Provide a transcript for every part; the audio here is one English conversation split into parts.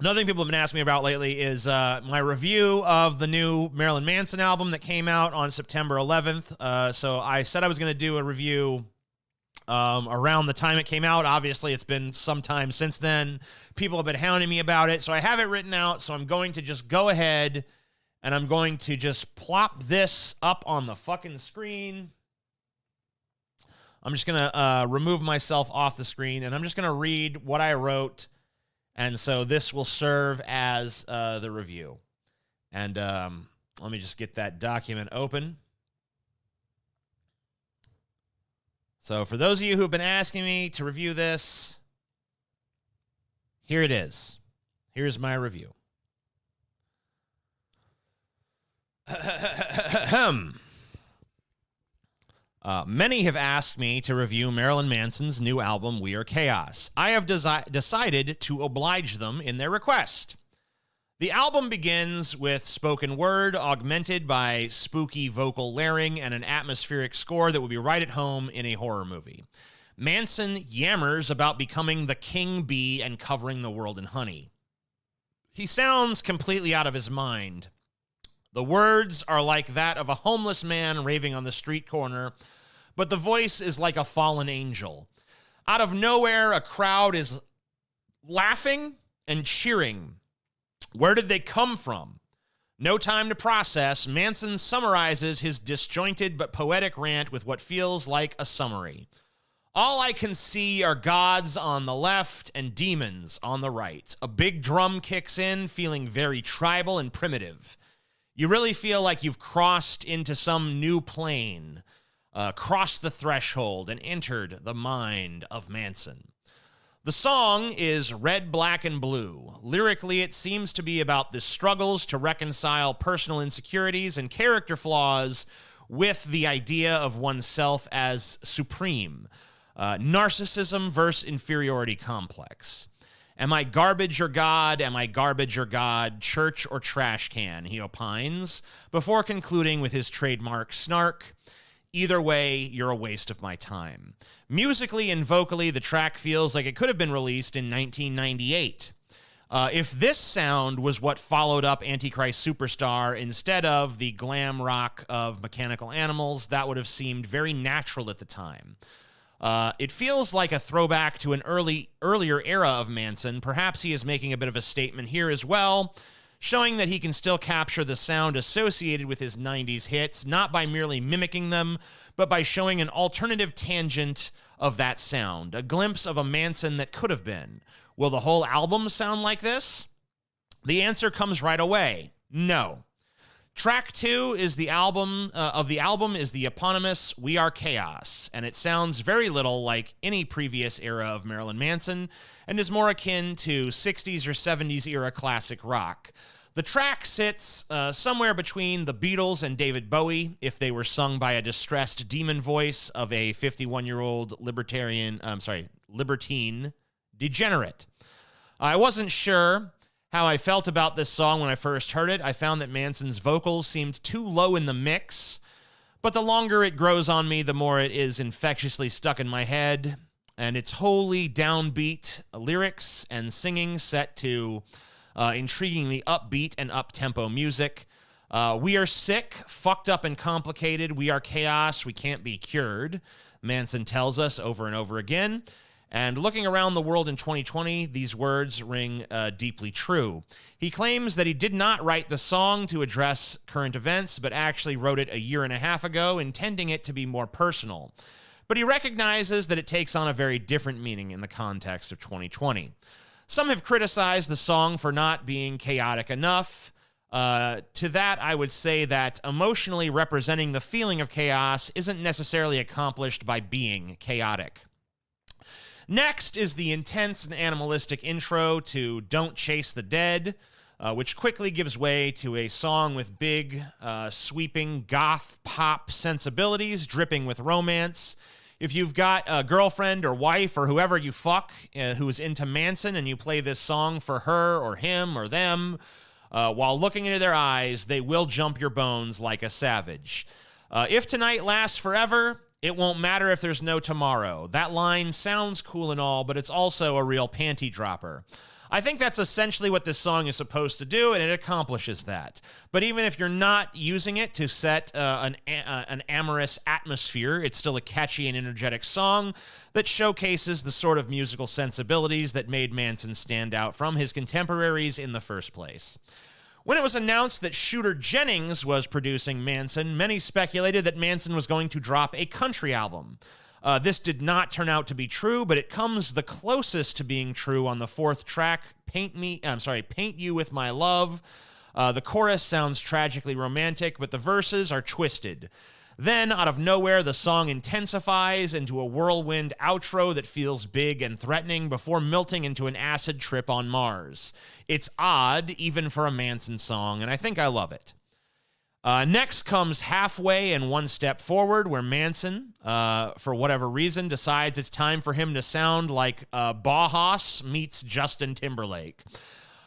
Another thing people have been asking me about lately is my review of the new Marilyn Manson album that came out on September 11th. So I said I was going to do a review around the time it came out. Obviously, it's been some time since then. People have been hounding me about it, so I have it written out. So I'm going to just go ahead and I'm going to just plop this up on the fucking screen. I'm just going to remove myself off the screen, and I'm just going to read what I wrote. And so this will serve as the review. And let me just get that document open. So for those of you who have been asking me to review this, here it is. Here's my review. Many have asked me to review Marilyn Manson's new album, We Are Chaos. I have decided to oblige them in their request. The album begins with spoken word augmented by spooky vocal layering and an atmospheric score that would be right at home in a horror movie. Manson yammers about becoming the king bee and covering the world in honey. He sounds completely out of his mind. The words are like that of a homeless man raving on the street corner, but the voice is like a fallen angel. Out of nowhere, a crowd is laughing and cheering. Where did they come from? No time to process. Manson summarizes his disjointed but poetic rant with what feels like a summary. All I can see are gods on the left and demons on the right. A big drum kicks in, feeling very tribal and primitive. You really feel like you've crossed into some new plane, crossed the threshold, and entered the mind of Manson. The song is Red, Black, and Blue. Lyrically, it seems to be about the struggles to reconcile personal insecurities and character flaws with the idea of oneself as supreme. Narcissism versus inferiority complex. Am I garbage or God? Am I garbage or God? Church or trash can? He opines, before concluding with his trademark snark. Either way, you're a waste of my time. Musically and vocally, the track feels like it could have been released in 1998. If this sound was what followed up Antichrist Superstar instead of the glam rock of Mechanical Animals, that would have seemed very natural at the time. It feels like a throwback to an earlier era of Manson. Perhaps he is making a bit of a statement here as well, showing that he can still capture the sound associated with his 90s hits, not by merely mimicking them, but by showing an alternative tangent of that sound, a glimpse of a Manson that could have been. Will the whole album sound like this? The answer comes right away. No. Track 2 is the album is the eponymous We Are Chaos, and it sounds very little like any previous era of Marilyn Manson and is more akin to 60s or 70s era classic rock. The track sits somewhere between the Beatles and David Bowie if they were sung by a distressed demon voice of a 51-year-old libertine degenerate. I wasn't sure how I felt about this song when I first heard it. I found that Manson's vocals seemed too low in the mix, but the longer it grows on me, the more it is infectiously stuck in my head, and its wholly downbeat lyrics and singing set to intriguingly upbeat and up-tempo music. We are sick, fucked up, and complicated. We are chaos. We can't be cured, Manson tells us over and over again. And looking around the world in 2020, these words ring deeply true. He claims that he did not write the song to address current events, but actually wrote it a year and a half ago, intending it to be more personal. But he recognizes that it takes on a very different meaning in the context of 2020. Some have criticized the song for not being chaotic enough. To that, I would say that emotionally representing the feeling of chaos isn't necessarily accomplished by being chaotic. Next is the intense and animalistic intro to Don't Chase the Dead, which quickly gives way to a song with big, sweeping goth pop sensibilities dripping with romance. If you've got a girlfriend or wife or whoever you fuck who is into Manson and you play this song for her or him or them, while looking into their eyes, they will jump your bones like a savage. If Tonight Lasts Forever It won't matter if there's no tomorrow. That line sounds cool and all, but it's also a real panty dropper. I think that's essentially what this song is supposed to do, and it accomplishes that. But even if you're not using it to set an amorous atmosphere, it's still a catchy and energetic song that showcases the sort of musical sensibilities that made Manson stand out from his contemporaries in the first place. When it was announced that Shooter Jennings was producing Manson, many speculated that Manson was going to drop a country album. This did not turn out to be true, but it comes the closest to being true on the fourth track, Paint You With My Love. The chorus sounds tragically romantic, but the verses are twisted. Then, out of nowhere, the song intensifies into a whirlwind outro that feels big and threatening before melting into an acid trip on Mars. It's odd, even for a Manson song, and I think I love it. Next comes Halfway and One Step Forward, where Manson, for whatever reason, decides it's time for him to sound like Bauhaus meets Justin Timberlake.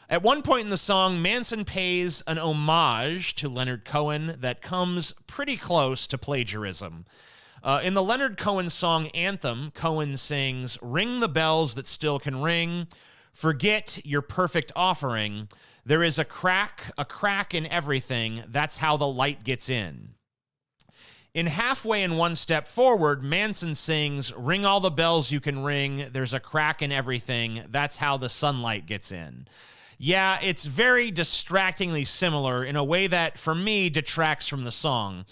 At one point in the song, Manson pays an homage to Leonard Cohen that comes pretty close to plagiarism. In the Leonard Cohen song Anthem, Cohen sings, "Ring the bells that still can ring, forget your perfect offering. There is a crack in everything, that's how the light gets in." In Halfway and One Step Forward, Manson sings, "Ring all the bells you can ring, there's a crack in everything, that's how the sunlight gets in." Yeah, it's very distractingly similar in a way that, for me, detracts from the song.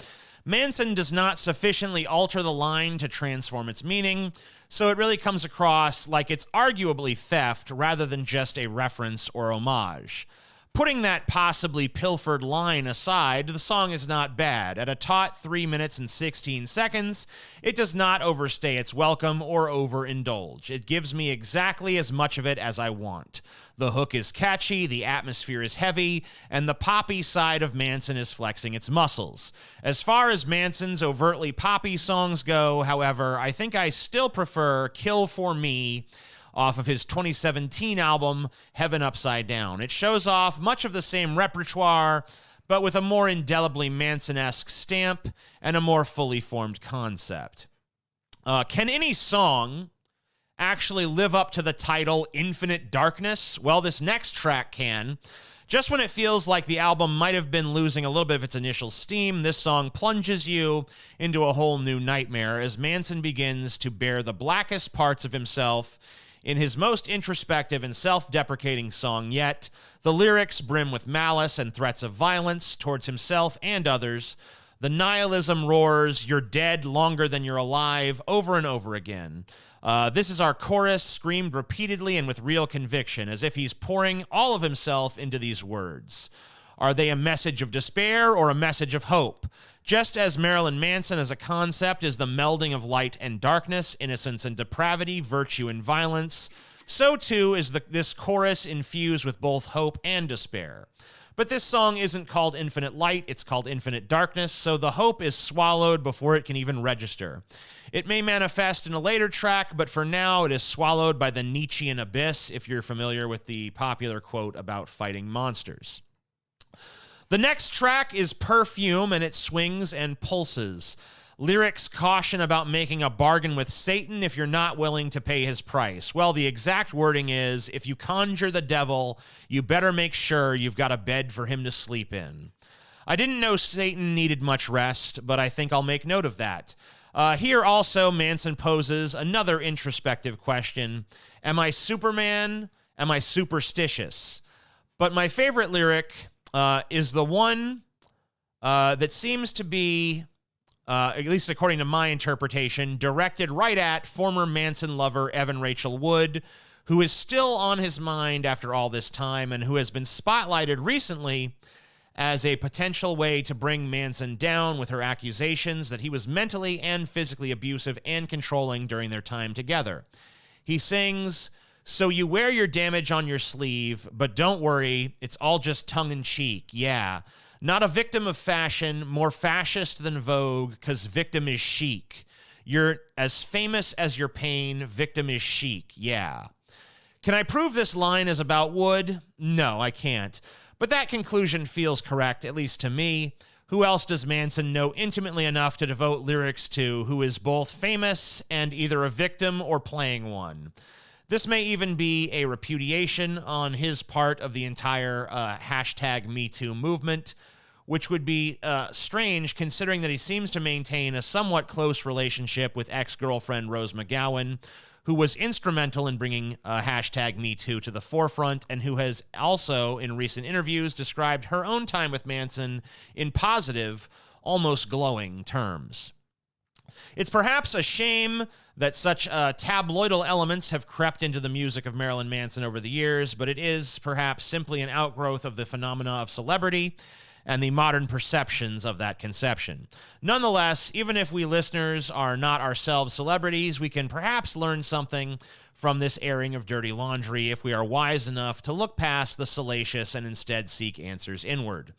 Manson does not sufficiently alter the line to transform its meaning, so it really comes across like it's arguably theft rather than just a reference or homage. Putting that possibly pilfered line aside, the song is not bad. At a taut 3 minutes and 16 seconds, it does not overstay its welcome or overindulge. It gives me exactly as much of it as I want. The hook is catchy, the atmosphere is heavy, and the poppy side of Manson is flexing its muscles. As far as Manson's overtly poppy songs go, however, I think I still prefer Kill For Me off of his 2017 album, Heaven Upside Down. It shows off much of the same repertoire, but with a more indelibly Manson-esque stamp and a more fully formed concept. Can any song actually live up to the title Infinite Darkness? Well, this next track can. Just when it feels like the album might have been losing a little bit of its initial steam, this song plunges you into a whole new nightmare as Manson begins to bear the blackest parts of himself in his most introspective and self-deprecating song yet. The lyrics brim with malice and threats of violence towards himself and others. The nihilism roars, "You're dead longer than you're alive," over and over again. This is our chorus, screamed repeatedly and with real conviction, as if he's pouring all of himself into these words. Are they a message of despair or a message of hope? Just as Marilyn Manson as a concept is the melding of light and darkness, innocence and depravity, virtue and violence, so too is this chorus infused with both hope and despair. But this song isn't called Infinite Light, it's called Infinite Darkness, so the hope is swallowed before it can even register. It may manifest in a later track, but for now it is swallowed by the Nietzschean abyss, if you're familiar with the popular quote about fighting monsters. The next track is Perfume, and it swings and pulses. Lyrics caution about making a bargain with Satan if you're not willing to pay his price. Well, the exact wording is, if you conjure the devil, you better make sure you've got a bed for him to sleep in. I didn't know Satan needed much rest, but I think I'll make note of that. Here also, Manson poses another introspective question. Am I Superman? Am I superstitious? But my favorite lyric is the one that seems to be, at least according to my interpretation, directed right at former Manson lover Evan Rachel Wood, who is still on his mind after all this time and who has been spotlighted recently as a potential way to bring Manson down with her accusations that he was mentally and physically abusive and controlling during their time together. He sings, "So you wear your damage on your sleeve, but don't worry, it's all just tongue-in-cheek, yeah. Not a victim of fashion, more fascist than Vogue, 'cause victim is chic. You're as famous as your pain, victim is chic, yeah." Can I prove this line is about Wood? No, I can't. But that conclusion feels correct, at least to me. Who else does Manson know intimately enough to devote lyrics to who is both famous and either a victim or playing one? This may even be a repudiation on his part of the entire hashtag #MeToo movement, which would be strange considering that he seems to maintain a somewhat close relationship with ex-girlfriend Rose McGowan, who was instrumental in bringing hashtag #MeToo to the forefront and who has also, in recent interviews, described her own time with Manson in positive, almost glowing terms. It's perhaps a shame that such tabloidal elements have crept into the music of Marilyn Manson over the years, but it is perhaps simply an outgrowth of the phenomena of celebrity and the modern perceptions of that conception. Nonetheless, even if we listeners are not ourselves celebrities, we can perhaps learn something from this airing of dirty laundry if we are wise enough to look past the salacious and instead seek answers inward.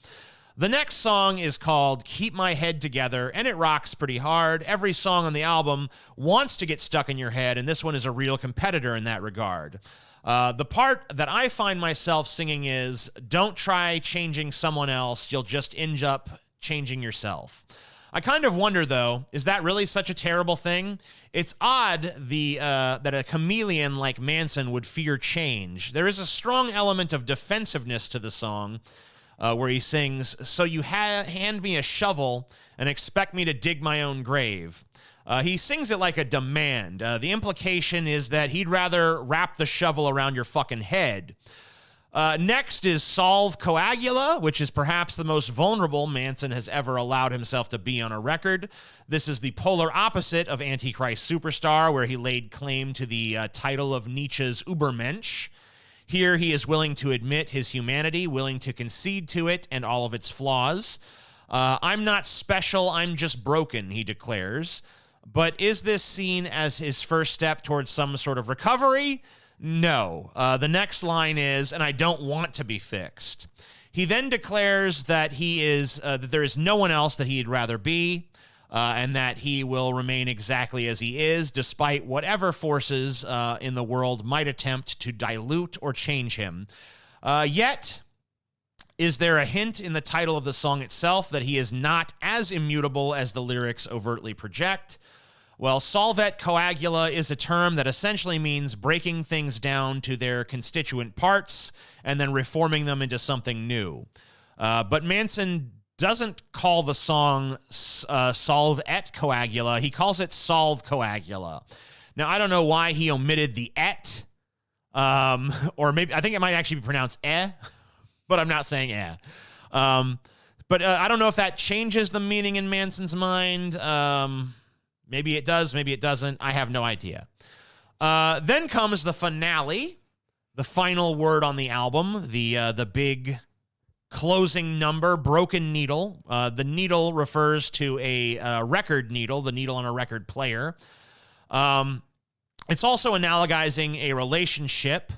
The next song is called Keep My Head Together, and it rocks pretty hard. Every song on the album wants to get stuck in your head, and this one is a real competitor in that regard. The part that I find myself singing is, don't try changing someone else, you'll just end up changing yourself. I kind of wonder, though, is that really such a terrible thing? It's odd that a chameleon like Manson would fear change. There is a strong element of defensiveness to the song, where he sings, so you hand me a shovel and expect me to dig my own grave. He sings it like a demand. The implication is that he'd rather wrap the shovel around your fucking head. Next is Solve Coagula, which is perhaps the most vulnerable Manson has ever allowed himself to be on a record. This is the polar opposite of Antichrist Superstar, where he laid claim to the title of Nietzsche's Übermensch. Here, he is willing to admit his humanity, willing to concede to it and all of its flaws. I'm not special, I'm just broken, he declares. But is this seen as his first step towards some sort of recovery? No. The next line is, and I don't want to be fixed. He then declares that that there is no one else that he'd rather be, and that he will remain exactly as he is, despite whatever forces in the world might attempt to dilute or change him. Yet, is there a hint in the title of the song itself that he is not as immutable as the lyrics overtly project? Well, solvet coagula is a term that essentially means breaking things down to their constituent parts and then reforming them into something new. But Manson doesn't call the song Solve et Coagula. He calls it Solve Coagula. Now, I don't know why he omitted the et, or maybe, I think it might actually be pronounced but I'm not saying But I don't know if that changes the meaning in Manson's mind. Maybe it does, maybe it doesn't. I have no idea. Then comes the finale, the final word on the album, the big closing number, Broken Needle. The needle refers to a record needle, the needle on a record player. It's also analogizing a relationship.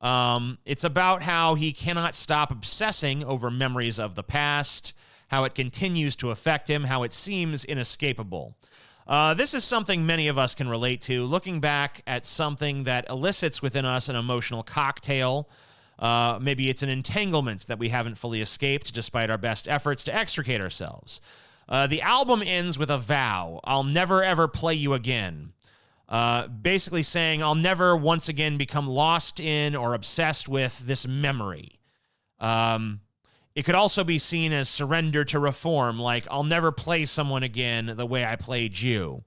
It's about how he cannot stop obsessing over memories of the past, how it continues to affect him, how it seems inescapable. This is something many of us can relate to, looking back at something that elicits within us an emotional cocktail. Maybe it's an entanglement that we haven't fully escaped despite our best efforts to extricate ourselves. The album ends with a vow, I'll never ever play you again. Basically saying I'll never once again become lost in or obsessed with this memory. It could also be seen as surrender to reform, like I'll never play someone again the way I played you.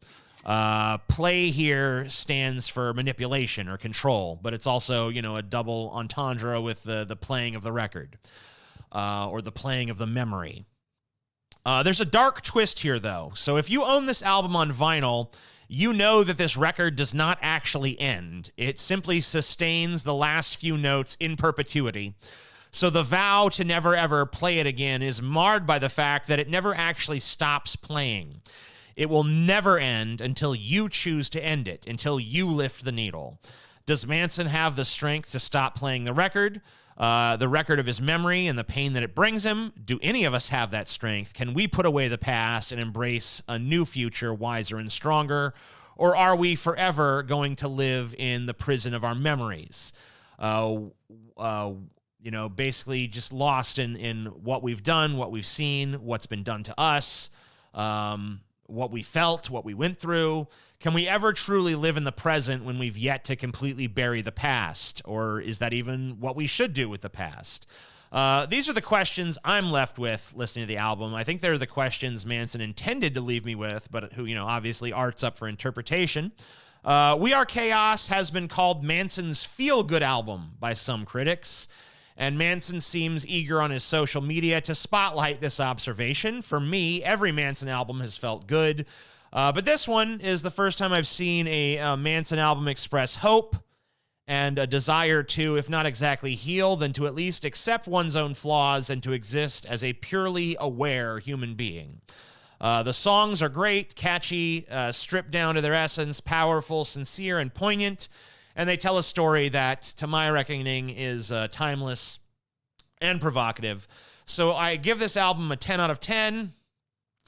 Play here stands for manipulation or control, but it's also, a double entendre with the playing of the record, or the playing of the memory. There's a dark twist here, though. So if you own this album on vinyl, you know that this record does not actually end. It simply sustains the last few notes in perpetuity. So the vow to never ever play it again is marred by the fact that it never actually stops playing. It will never end until you choose to end it, until you lift the needle. Does Manson have the strength to stop playing the record of his memory and the pain that it brings him? Do any of us have that strength? Can we put away the past and embrace a new future, wiser and stronger? Or are we forever going to live in the prison of our memories? basically just lost in what we've done, what we've seen, what's been done to us, what we felt, what we went through. Can we ever truly live in the present when we've yet to completely bury the past? Or is that even what we should do with the past? These are the questions I'm left with listening to the album. I think they're the questions Manson intended to leave me with, but who, obviously art's up for interpretation. We Are Chaos has been called Manson's feel-good album by some critics, and Manson seems eager on his social media to spotlight this observation. For me, every Manson album has felt good, but this one is the first time I've seen a Manson album express hope and a desire to, if not exactly heal, then to at least accept one's own flaws and to exist as a purely aware human being. The songs are great, catchy, stripped down to their essence, powerful, sincere, and poignant, and they tell a story that, to my reckoning, is timeless and provocative. So I give this album a 10 out of 10.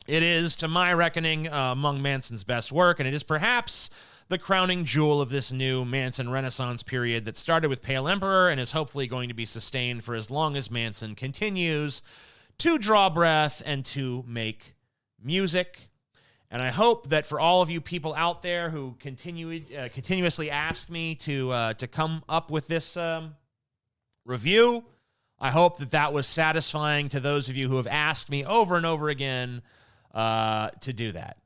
It is, to my reckoning, among Manson's best work, and it is perhaps the crowning jewel of this new Manson Renaissance period that started with Pale Emperor and is hopefully going to be sustained for as long as Manson continues to draw breath and to make music. And I hope that for all of you people out there who continuously ask me to come up with this review, I hope that was satisfying to those of you who have asked me over and over again to do that.